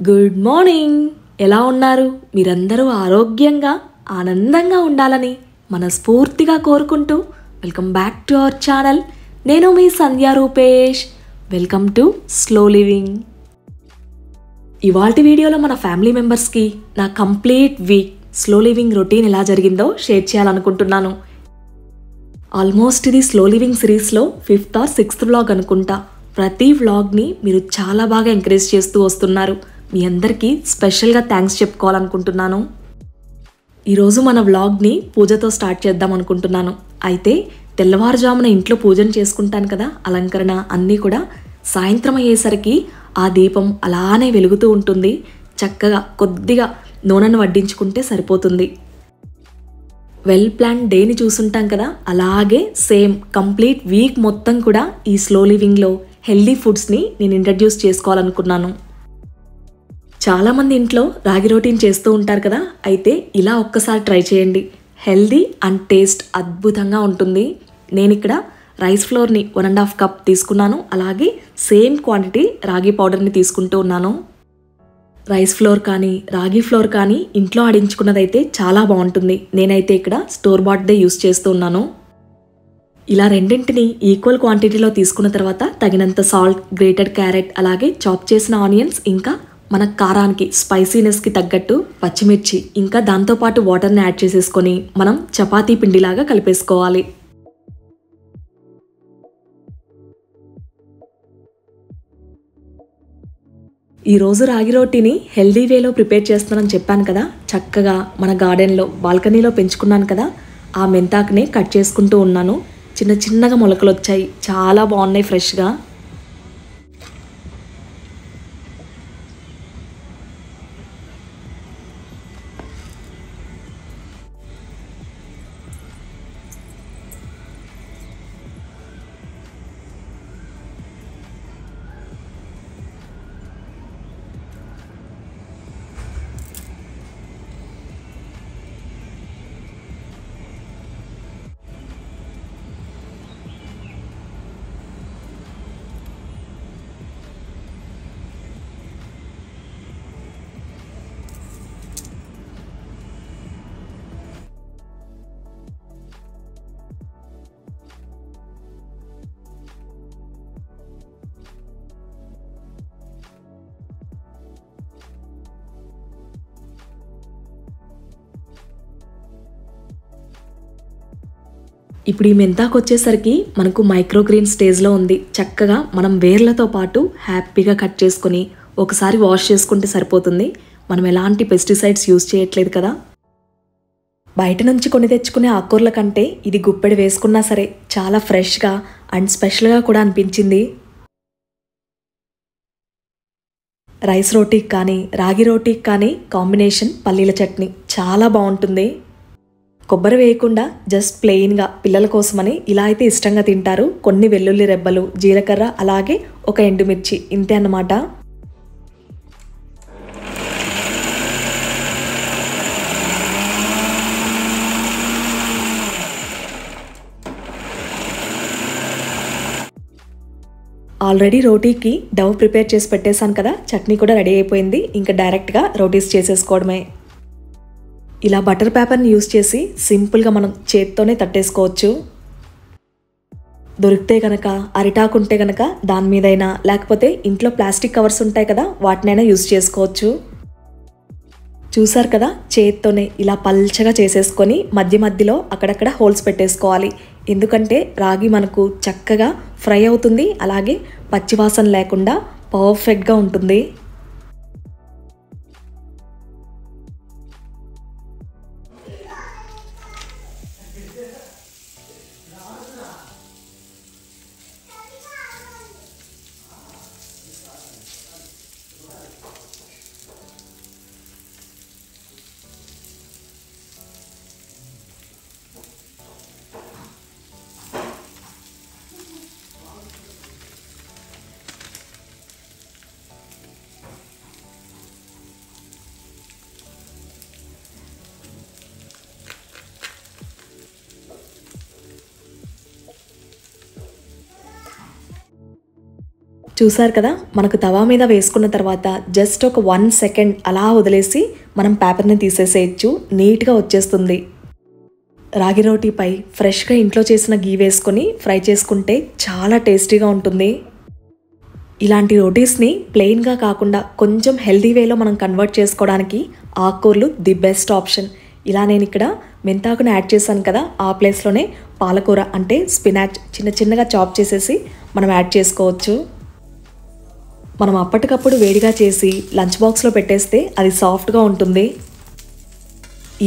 Good morning. ఎలా ఉన్నారు? మీరందరూ ఆరోగ్యంగా ఆనందంగా ఉండాలని మనస్ఫూర్తిగా కోరుకుంటూ welcome back to our channel. నేను మీ Sandhya Rupesh. Welcome to slow living. ఇవాల్టి వీడియోలో మన ఫ్యామిలీ మెంబర్స్కి నా complete week slow living routine ఎలా జరిగిందో షేర్ చేయాలనుకుంటున్నాను. ఆల్మోస్ట్ ఇది స్లో లివింగ్ సిరీస్లో 5th or 6th వ్లాగ్ అనుకుంటా. ప్రతి వ్లాగ్ని మీరు చాలా బాగా ఎంకరేజ్ చేస్తూ వస్తున్నారు. మీ అందరికీ స్పెషల్గా థ్యాంక్స్ చెప్పుకోవాలనుకుంటున్నాను. ఈరోజు మన వ్లాగ్ని పూజతో స్టార్ట్ చేద్దాం అనుకుంటున్నాను. అయితే తెల్లవారుజామున ఇంట్లో పూజను చేసుకుంటాను కదా, అలంకరణ అన్నీ కూడా సాయంత్రం అయ్యేసరికి ఆ దీపం అలానే వెలుగుతూ ఉంటుంది. చక్కగా కొద్దిగా నూనెను వడ్డించుకుంటే సరిపోతుంది. వెల్ ప్లాన్ డేని చూసుంటాం కదా, అలాగే సేమ్ కంప్లీట్ వీక్ మొత్తం కూడా ఈ స్లో లివింగ్లో హెల్దీ ఫుడ్స్ని నేను ఇంట్రడ్యూస్ చేసుకోవాలనుకున్నాను. చాలామంది ఇంట్లో రాగి రోటీని చేస్తూ ఉంటారు కదా, అయితే ఇలా ఒక్కసారి ట్రై చేయండి. హెల్దీ అండ్ టేస్ట్ అద్భుతంగా ఉంటుంది. నేను ఇక్కడ రైస్ ఫ్లోర్ని 1.5 కప్ తీసుకున్నాను. అలాగే సేమ్ క్వాంటిటీ రాగి పౌడర్ని తీసుకుంటూ ఉన్నాను. రైస్ ఫ్లోర్ కానీ రాగి ఫ్లోర్ కానీ ఇంట్లో ఆడించుకున్నదైతే చాలా బాగుంటుంది. నేనైతే ఇక్కడ స్టోర్ బాట్దే యూస్ చేస్తూ ఉన్నాను. ఇలా రెండింటిని ఈక్వల్ క్వాంటిటీలో తీసుకున్న తర్వాత తగినంత సాల్ట్, గ్రేటెడ్ క్యారెట్, అలాగే చాప్ చేసిన ఆనియన్స్, ఇంకా మన కారానికి స్పైసీనెస్కి తగ్గట్టు పచ్చిమిర్చి, ఇంకా దాంతోపాటు వాటర్ని యాడ్ చేసేసుకొని మనం చపాతీ పిండిలాగా కలిపేసుకోవాలి. ఈరోజు రాగి రోటీని హెల్దీ వేలో ప్రిపేర్ చేస్తానని చెప్పాను కదా. చక్కగా మన గార్డెన్లో బాల్కనీలో పెంచుకున్నాను కదా, ఆ మెంతాకుని కట్ చేసుకుంటూ ఉన్నాను. చిన్న చిన్నగా మొలకలు వచ్చాయి, చాలా బాగున్నాయి ఫ్రెష్గా. ఇప్పుడు ఈ మెంతాకు వచ్చేసరికి మనకు మైక్రోగ్రీన్ స్టేజ్లో ఉంది. చక్కగా మనం వేర్లతో పాటు హ్యాపీగా కట్ చేసుకొని ఒకసారి వాష్ చేసుకుంటే సరిపోతుంది. మనం ఎలాంటి పెస్టిసైడ్స్ యూజ్ చేయట్లేదు కదా. బయట నుంచి కొని తెచ్చుకునే ఆకుకూరల కంటే ఇది గుప్పెడు వేసుకున్నా సరే చాలా ఫ్రెష్గా అండ్ స్పెషల్గా కూడా అనిపించింది. రైస్ రోటీకి కానీ రాగి రోటీకి కానీ కాంబినేషన్ పల్లీల చట్నీ చాలా బాగుంటుంది. కొబ్బరి వేయకుండా జస్ట్ ప్లెయిన్గా పిల్లల కోసమని ఇలా అయితే ఇష్టంగా తింటారు. కొన్ని వెల్లుల్లి రెబ్బలు, జీలకర్ర, అలాగే ఒక ఎండుమిర్చి, ఇంతే అన్నమాట. ఆల్రెడీ రోటీకి డవ్ ప్రిపేర్ చేసి పెట్టేశాను కదా, చట్నీ కూడా రెడీ అయిపోయింది. ఇంకా డైరెక్ట్గా రోటీస్ చేసేసుకోవడమే. ఇలా బటర్ పేపర్ని యూస్ చేసి సింపుల్గా మనం చేత్తోనే తట్టేసుకోవచ్చు. దొరికితే కనుక అరిటాకు ఉంటే కనుక దాని మీదైనా, లేకపోతే ఇంట్లో ప్లాస్టిక్ కవర్స్ ఉంటాయి కదా, వాటినైనా యూస్ చేసుకోవచ్చు. చూసారు కదా, చేత్తోనే ఇలా పల్చగా చేసేసుకొని మధ్య మధ్యలో అక్కడక్కడ హోల్స్ పెట్టేసుకోవాలి. ఎందుకంటే రాగి మనకు చక్కగా ఫ్రై అవుతుంది, అలాగే పచ్చివాసన లేకుండా పర్ఫెక్ట్గా ఉంటుంది. చూసారు కదా, మనకు తవా మీద వేసుకున్న తర్వాత జస్ట్ ఒక 1 సెకండ్ అలా వదిలేసి మనం పేపర్ని తీసేసేయచ్చు, నీట్గా వచ్చేస్తుంది. రాగి రోటీపై ఫ్రెష్గా ఇంట్లో చేసిన గీ వేసుకొని ఫ్రై చేసుకుంటే చాలా టేస్టీగా ఉంటుంది. ఇలాంటి రోటీస్ని ప్లెయిన్గా కాకుండా కొంచెం హెల్దీ వేలో మనం కన్వర్ట్ చేసుకోవడానికి ఆకుకూరలు ది బెస్ట్ ఆప్షన్. ఇలా నేను ఇక్కడ మెంతాకుని యాడ్ చేశాను కదా, ఆ ప్లేస్లోనే పాలకూర అంటే స్పినాచ్ చిన్నగా చాప్ చేసేసి మనం యాడ్ చేసుకోవచ్చు. మనం అప్పటికప్పుడు వేడిగా చేసి లంచ్ బాక్స్లో పెట్టేస్తే అది సాఫ్ట్గా ఉంటుంది.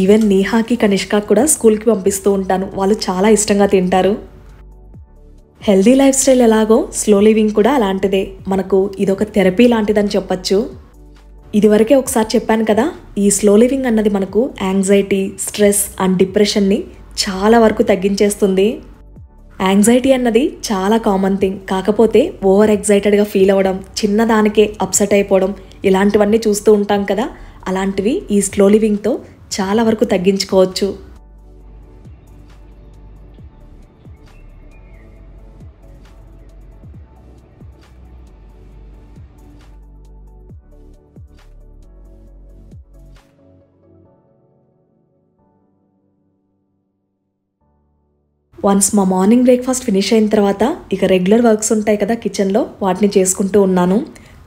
ఈవెన్ నీహాకి కనిష్క కూడా స్కూల్కి పంపిస్తూ ఉంటాను, వాళ్ళు చాలా ఇష్టంగా తింటారు. హెల్దీ లైఫ్ స్టైల్ ఎలాగో స్లో లివింగ్ కూడా అలాంటిదే. మనకు ఇదొక థెరపీ లాంటిదని చెప్పచ్చు. ఇదివరకే ఒకసారి చెప్పాను కదా, ఈ స్లో లివింగ్ అన్నది మనకు యాంగ్జైటీ, స్ట్రెస్ అండ్ డిప్రెషన్ని చాలా వరకు తగ్గించేస్తుంది. యాంగ్జైటీ అన్నది చాలా కామన్ థింగ్, కాకపోతే ఓవర్ ఎగ్జైటెడ్గా ఫీల్ అవ్వడం, చిన్నదానికే అప్సెట్ అయిపోవడం, ఇలాంటివన్నీ చూస్తూ ఉంటాం కదా, అలాంటివి ఈ స్లో లివింగ్తో చాలా వరకు తగ్గించుకోవచ్చు. వన్స్ మా మార్నింగ్ బ్రేక్ఫాస్ట్ ఫినిష్ అయిన తర్వాత ఇక రెగ్యులర్ వర్క్స్ ఉంటాయి కదా కిచెన్లో, వాటిని చేసుకుంటూ ఉన్నాను.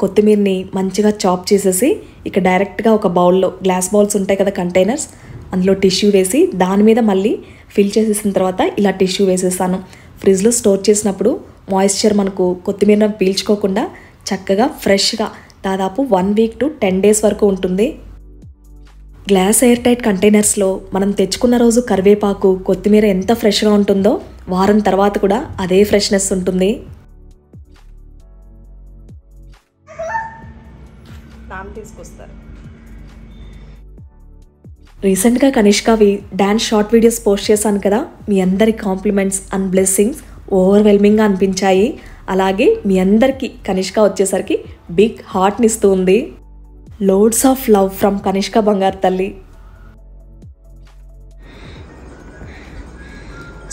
కొత్తిమీరని మంచిగా చాప్ చేసేసి ఇక డైరెక్ట్గా ఒక బౌల్లో, గ్లాస్ బౌల్స్ ఉంటాయి కదా కంటైనర్స్, అందులో టిష్యూ వేసి దాని మీద మళ్ళీ ఫిల్ చేసేసిన తర్వాత ఇలా టిష్యూ వేసేసాను. ఫ్రిడ్జ్లో స్టోర్ చేసినప్పుడు మాయిశ్చర్ మనకు కొత్తిమీర పీల్చుకోకుండా చక్కగా ఫ్రెష్గా దాదాపు 1 వీక్ to 10 days వరకు ఉంటుంది. గ్లాస్ ఎయిర్ టైట్ కంటైనర్స్లో మనం తెచ్చుకున్న రోజు కరివేపాకు, కొత్తిమీర ఎంత ఫ్రెష్గా ఉంటుందో వారం తర్వాత కూడా అదే ఫ్రెష్నెస్ ఉంటుంది. రీసెంట్గా కనిష్కవి డాన్స్ షార్ట్ వీడియోస్ పోస్ట్ చేశాను కదా, మీ అందరి కాంప్లిమెంట్స్ అండ్ బ్లెస్సింగ్స్ ఓవర్వెల్మింగ్గా అనిపించాయి. అలాగే మీ అందరికీ కనిష్క వచ్చేసరికి బిగ్ హార్ట్ని ఇస్తూ ఉంది. Loads of love from Kanishka బంగారు తల్లి.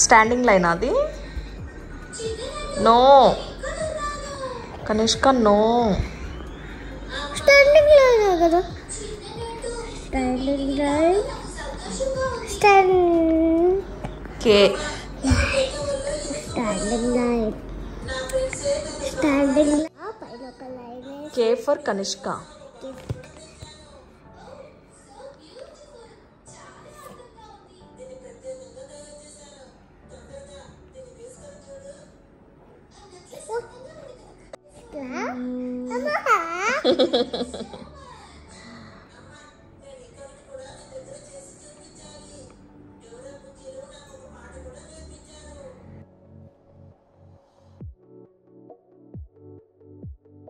స్టాండింగ్ లైన్ అది no Kanishka, no standing line కదా, స్టాండింగ్ లైన్ కే స్టాండింగ్ లైన్ స్టాండింగ్ పైన ఒక లైన్ కే ఫర్ కనిష్క.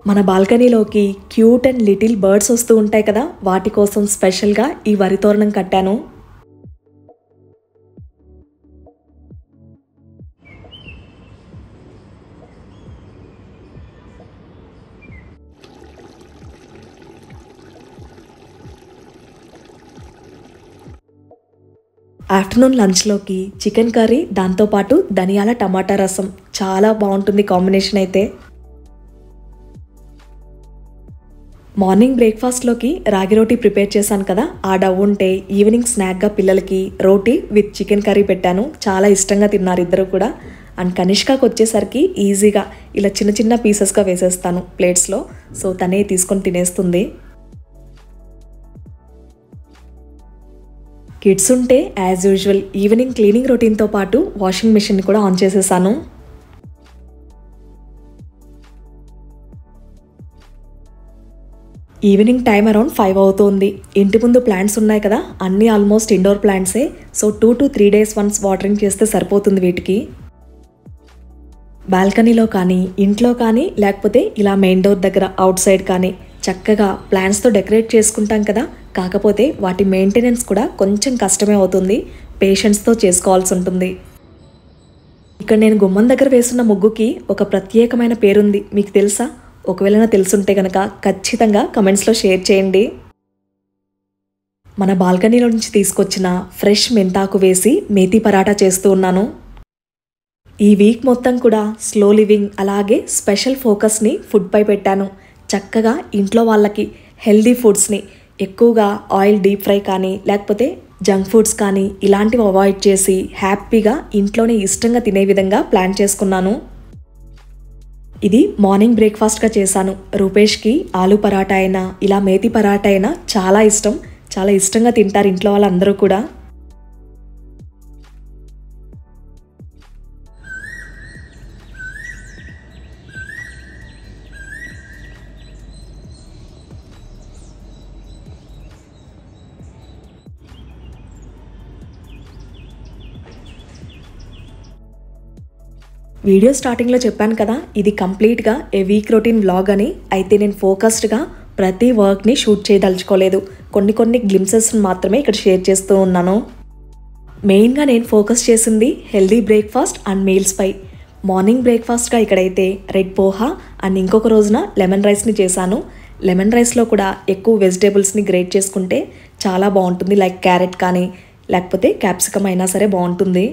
మన బాల్కనీలోకి క్యూట్ అండ్ లిటిల్ బర్డ్స్ వస్తూ ఉంటాయి కదా, వాటి కోసం స్పెషల్గా ఈ వరి తోరణం కట్టాను. ఆఫ్టర్నూన్ లంచ్లోకి చికెన్ కర్రీ, దాంతోపాటు ధనియాల టమాటా రసం, చాలా బాగుంటుంది కాంబినేషన్ అయితే. మార్నింగ్ బ్రేక్ఫాస్ట్లోకి రాగి రోటీ ప్రిపేర్ చేశాను కదా, ఆ డవ్ ఉంటే ఈవినింగ్ స్నాక్గా పిల్లలకి రోటీ విత్ చికెన్ కర్రీ పెట్టాను. చాలా ఇష్టంగా తిన్నారు ఇద్దరు కూడా. అండ్ కనిష్కకి వచ్చేసరికి ఈజీగా ఇలా చిన్న పీసెస్గా వేసేస్తాను ప్లేట్స్లో, సో తనే తీసుకొని తినేస్తుంది. కిడ్స్ ఉంటే యాజ్ యూజువల్ ఈవినింగ్ క్లీనింగ్ రొటీన్తో పాటు వాషింగ్ మిషన్ని కూడా ఆన్ చేసేసాను. ఈవినింగ్ టైం అరౌండ్ 5 అవుతుంది. ఇంటి ముందు ప్లాంట్స్ ఉన్నాయి కదా, అన్నీ ఆల్మోస్ట్ ఇండోర్ ప్లాంట్సే. So 2 to 3 days once watering చేస్తే సరిపోతుంది వీటికి. బాల్కనీలో కానీ, ఇంట్లో కానీ, లేకపోతే ఇలా మెయిన్ డోర్ దగ్గర అవుట్ సైడ్ కానీ చక్కగా ప్లాంట్స్తో డెకరేట్ చేసుకుంటాం కదా, కాకపోతే వాటి మెయింటెనెన్స్ కూడా కొంచెం కష్టమే అవుతుంది, పేషెన్స్తో చేసుకోవాల్సి ఉంటుంది. ఇక్కడ నేను గుమ్మం దగ్గర వేసున్న ముగ్గుకి ఒక ప్రత్యేకమైన పేరుంది, మీకు తెలుసా? ఒకవేళ తెలుసుంటే కనుక ఖచ్చితంగా కమెంట్స్లో షేర్ చేయండి. మన బాల్కనీలో నుంచి తీసుకొచ్చిన ఫ్రెష్ మెంతాకు వేసి మేతి పరాటా చేస్తూ ఉన్నాను. ఈ వీక్ మొత్తం కూడా స్లో లివింగ్ అలాగే స్పెషల్ ఫోకస్ని ఫుడ్పై పెట్టాను. చక్కగా ఇంట్లో వాళ్ళకి హెల్దీ ఫుడ్స్ని ఎక్కువగా ఆయిల్ డీప్ ఫ్రై కానీ లేకపోతే జంక్ ఫుడ్స్ కానీ ఇలాంటివి అవాయిడ్ చేసి హ్యాపీగా ఇంట్లోనే ఇష్టంగా తినే విధంగా ప్లాన్ చేసుకున్నాను. ఇది మార్నింగ్ బ్రేక్ఫాస్ట్గా చేశాను. రూపేష్కి ఆలు పరాటా అయినా ఇలా మేతి పరాటా అయినా చాలా ఇష్టం. చాలా ఇష్టంగా తింటారు ఇంట్లో వాళ్ళందరూ కూడా. వీడియో స్టార్టింగ్లో చెప్పాను కదా, ఇది కంప్లీట్గా ఏ వీక్ రొటీన్ వ్లాగ్ అని. అయితే నేను ఫోకస్డ్గా ప్రతి వర్క్ని షూట్ చేయదలుచుకోలేదు. కొన్ని గ్లిమ్సెస్ని మాత్రమే ఇక్కడ షేర్ చేస్తూ ఉన్నాను. మెయిన్గా నేను ఫోకస్ చేసింది హెల్దీ బ్రేక్ఫాస్ట్ అండ్ మీల్స్పై. మార్నింగ్ బ్రేక్ఫాస్ట్గా ఇక్కడైతే రెడ్ పోహా అండ్ ఇంకొక రోజున లెమన్ రైస్ని చేశాను. లెమన్ రైస్లో కూడా ఎక్కువ వెజిటేబుల్స్ని గ్రేట్ చేసుకుంటే చాలా బాగుంటుంది. లైక్ క్యారెట్ కానీ లేకపోతే క్యాప్సికమ్ అయినా సరే బాగుంటుంది.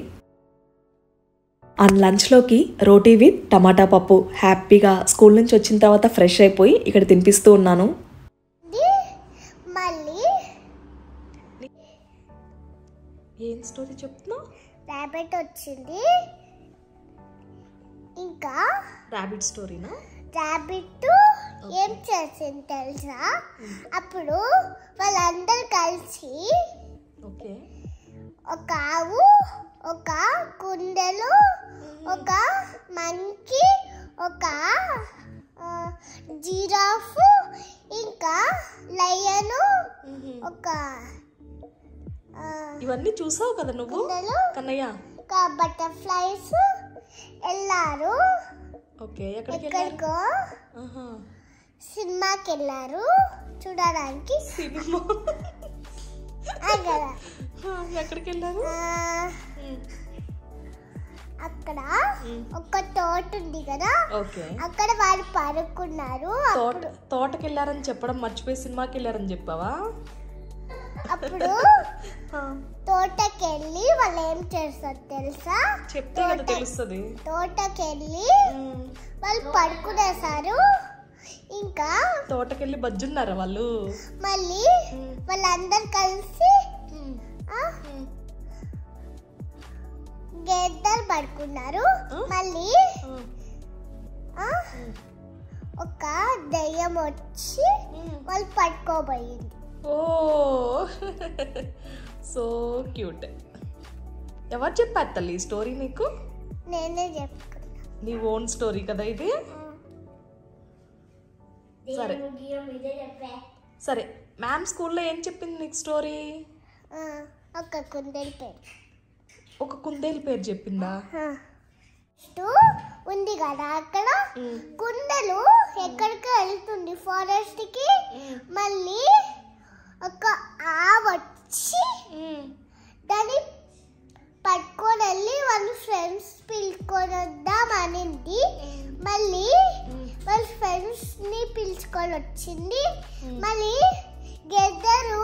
అండ్ లంచ్లోకి రోటీ విత్ టమాటా పప్పు. హ్యాపీగా స్కూల్ నుంచి వచ్చిన తర్వాత ఫ్రెష్ అయిపోయి ఇక్కడ తినిపిస్తూ ఉన్నాను. మళ్ళీ ఏం స్టోరీ చెప్తున్నావు? ర్యాబిట్ వచ్చింది. ఇంకా ర్యాబిట్ స్టోరీనా? ర్యాబిట్ ఏం చేసింది తెలుసా? అప్పుడు వాళ్ళందరూ కలిసి ఓకే ఒక ఆవు, ఒక కుందేలు, ఒక మంకీ, ఒక జిరాఫ్, ఇంకా లయను, ఒక ఇవన్నీ చూసావు కదా నువ్వు కుందేలు, కన్నయ్య? ఒక బటర్ఫ్లైస్ వెళ్ళారు. ఓకే ఎక్కడికో సినిమాకి వెళ్ళారు చూడడానికి. సినిమా ఎక్కడికి వెళ్ళారు? అక్కడ ఒక తోట ఉంది కదా, ఓకే అక్కడ వాళ్ళు పడుకున్నారు. తోటకి వెళ్ళారని చెప్పడం మర్చిపోయి సినిమాకి వెళ్ళారని చెప్పావా? అప్పుడు తోటకి వెళ్ళి వాళ్ళు ఏం చేస్తారు తెలుసా? చెప్తే కదా తెలుస్తుంది. తోటకి వెళ్ళి వాళ్ళు పడుకునేసారు. ఇంకా తోటకెళ్ళి బజ్జున్నారా వాళ్ళు? మళ్ళీ వాళ్ళందరు కలిసి గేదెలు పడుకున్నారు. మళ్ళీ ఒక దెయ్యం వచ్చి వాళ్ళు పట్టుకోబోయింది. ఓ సో క్యూట్. ఎవరు చెప్పారు తల్లి ఈ స్టోరీ నీకు? నేనే చెప్పుకున్నా. నీ ఓన్ స్టోరీ కదా ఇది? సరే సరే, మ్యామ్ స్కూల్లో ఏం చెప్పింది నీకు స్టోరీ? ఒక కుందేలు పేరు. ఒక కుందేలు పేరు చెప్పిందా? ఉంది కదా అక్కడ కుందేలు ఎక్కడికి వెళ్తుంది ఫారెస్ట్ కి. మళ్ళీ ఒక ఆవు వచ్చి దాన్ని పట్టుకొని వెళ్ళి వాళ్ళ ఫ్రెండ్స్ పిలుచుకొని వద్దాం అనింది. మళ్ళీ వాళ్ళ ఫ్రెండ్స్ ని పిలుచుకొని వచ్చింది. మళ్ళీ గెద్దరు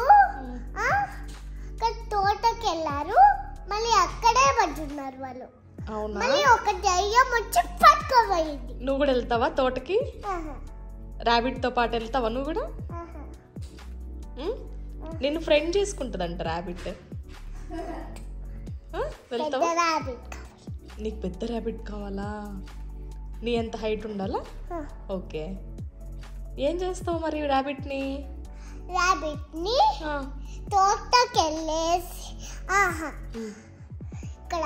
తోటకి వెళ్ళారు. మళ్ళీ అక్కడే పడుతున్నారు వాళ్ళు. మళ్ళీ ఒక దయ్యం వచ్చి పట్టుకోబోయింది. నువ్వు కూడా వెళ్తావా తోటకి? ర్యాబిట్ తో పాటు వెళ్తావా నువ్వు కూడా? నిన్ను ఫ్రెండ్ చేసుకుంటుందంట ర్యాబిట్. వెళ్తావా? నీకు పెద్ద ర్యాబిట్ కావాలా? నీ ఎంత హైట్ ఉండాలా? ఓకే. ఏం చేస్తావు మరి ర్యాబిట్ని? ర్యాబిట్ని తోటకి వెళ్ళేసి ఇక్కడ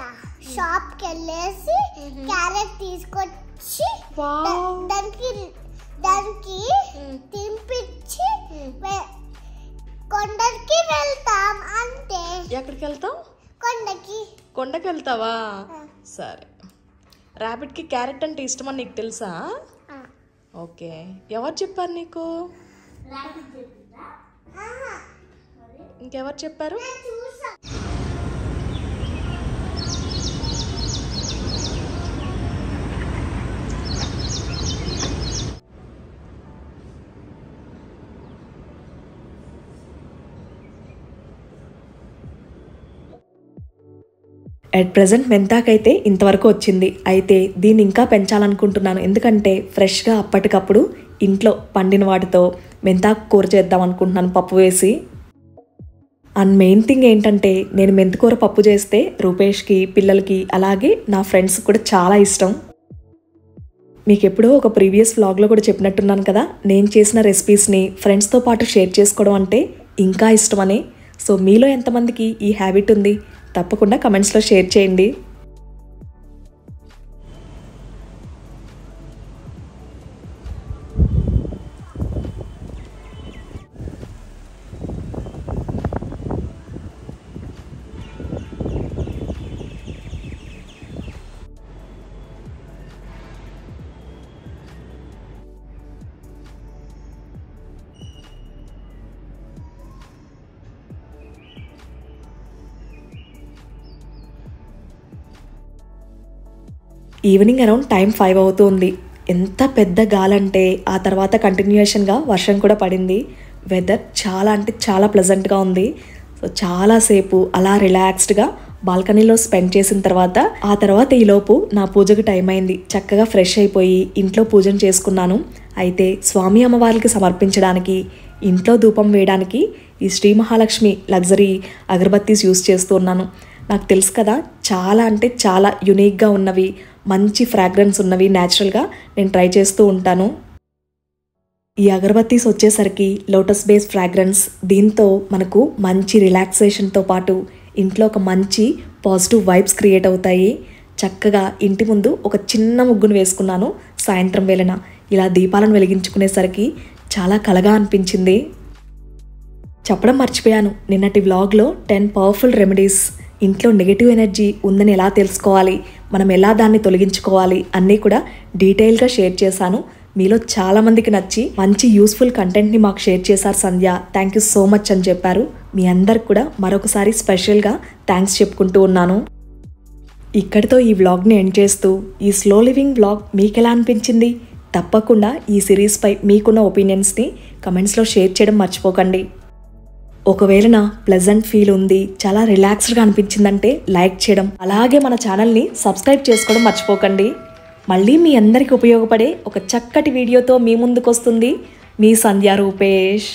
షాప్కి వెళ్ళేసి క్యారెట్ తీసుకొచ్చి దానికి తినిపించి కొండకి వెళ్తాం అంతే. ఎక్కడికి వెళ్తాం? కొండకి వెళ్తావా? సరే. ర్యాబిట్కి క్యారెట్ అంటే ఇష్టమని నీకు తెలుసా? ఓకే. ఎవరు చెప్పారు నీకు? ఇంకెవరు చెప్పారు? అట్ ప్రెజెంట్ మెంతాకైతే ఇంతవరకు వచ్చింది. అయితే దీన్ని ఇంకా పెంచాలనుకుంటున్నాను. ఎందుకంటే ఫ్రెష్గా అప్పటికప్పుడు ఇంట్లో పండిన వాటితో మెంతాకు కూర చేద్దాం అనుకుంటున్నాను పప్పు వేసి. అండ్ మెయిన్ థింగ్ ఏంటంటే నేను మెంతికూర పప్పు చేస్తే రూపేష్కి, పిల్లలకి, అలాగే నా ఫ్రెండ్స్కి కూడా చాలా ఇష్టం. మీకు ఎప్పుడో ఒక ప్రీవియస్ వ్లాగ్లో కూడా చెప్పినట్టున్నాను కదా, నేను చేసిన రెసిపీస్ని ఫ్రెండ్స్తో పాటు షేర్ చేసుకోవడం అంటే ఇంకా ఇష్టమని. సో మీలో ఎంతమందికి ఈ హ్యాబిట్ ఉంది? తప్పకుండా కమెంట్స్లో షేర్ చేయండి. ఈవినింగ్ అరౌండ్ టైం 5 అవుతుంది. ఎంత పెద్ద గాలంటే ఆ తర్వాత కంటిన్యూషన్గా వర్షం కూడా పడింది. వెదర్ చాలా అంటే చాలా ప్లెజెంట్గా ఉంది. సో చాలాసేపు అలా రిలాక్స్డ్గా బాల్కనీలో స్పెండ్ చేసిన తర్వాత ఆ తర్వాత ఈలోపు నా పూజకు టైం అయింది. చక్కగా ఫ్రెష్ అయిపోయి ఇంట్లో పూజను చేసుకున్నాను. అయితే స్వామి అమ్మవారికి సమర్పించడానికి ఇంట్లో ధూపం వేయడానికి ఈ శ్రీ మహాలక్ష్మి లగ్జరీ అగరబత్తీస్ యూస్ చేస్తూ ఉన్నాను. నాకు తెలుసు కదా, చాలా అంటే చాలా యునిక్గా ఉన్నవి, మంచి ఫ్రాగ్రెన్స్ ఉన్నవి న్యాచురల్గా నేను ట్రై చేస్తూ ఉంటాను. ఈ అగరబత్తీస్ వచ్చేసరికి లోటస్ బేస్ ఫ్రాగ్రెన్స్. దీంతో మనకు మంచి రిలాక్సేషన్తో పాటు ఇంట్లో ఒక మంచి పాజిటివ్ వైబ్స్ క్రియేట్ అవుతాయి. చక్కగా ఇంటి ముందు ఒక చిన్న ముగ్గును వేసుకున్నాను సాయంత్రం వేళన. ఇలా దీపాలను వెలిగించుకునేసరికి చాలా కళగా అనిపించింది. చెప్పడం మర్చిపోయాను, నిన్నటి వ్లాగ్లో 10 పవర్ఫుల్ రెమెడీస్, ఇంట్లో నెగిటివ్ ఎనర్జీ ఉందని ఎలా తెలుసుకోవాలి, మనం ఎలా దాన్ని తొలగించుకోవాలి అన్నీ కూడా డీటెయిల్గా షేర్ చేశాను. మీలో చాలామందికి నచ్చి మంచి యూస్ఫుల్ కంటెంట్ని మాకు షేర్ చేశారు సంధ్య. థ్యాంక్ యూ సో మచ్ అని చెప్పారు. మీ అందరికి కూడా మరొకసారి స్పెషల్గా థ్యాంక్స్ చెప్పుకుంటూ ఉన్నాను. ఇక్కడితో ఈ వ్లాగ్ని ఎండ్ చేస్తూ, ఈ స్లో లివింగ్ వ్లాగ్ మీకు ఎలా అనిపించింది? తప్పకుండా ఈ సిరీస్పై మీకున్న ఒపీనియన్స్ని కమెంట్స్లో షేర్ చేయడం మర్చిపోకండి. ఒకవేళ నా ప్లెజెంట్ ఫీల్ ఉంది, చాలా రిలాక్స్డ్గా అనిపించిందంటే లైక్ చేయడం, అలాగే మన ఛానల్ని సబ్స్క్రైబ్ చేసుకోవడం మర్చిపోకండి. మళ్ళీ మీ అందరికీ ఉపయోగపడే ఒక చక్కటి వీడియోతో మీ ముందుకు వస్తుంది మీ సంధ్య రూపేష్.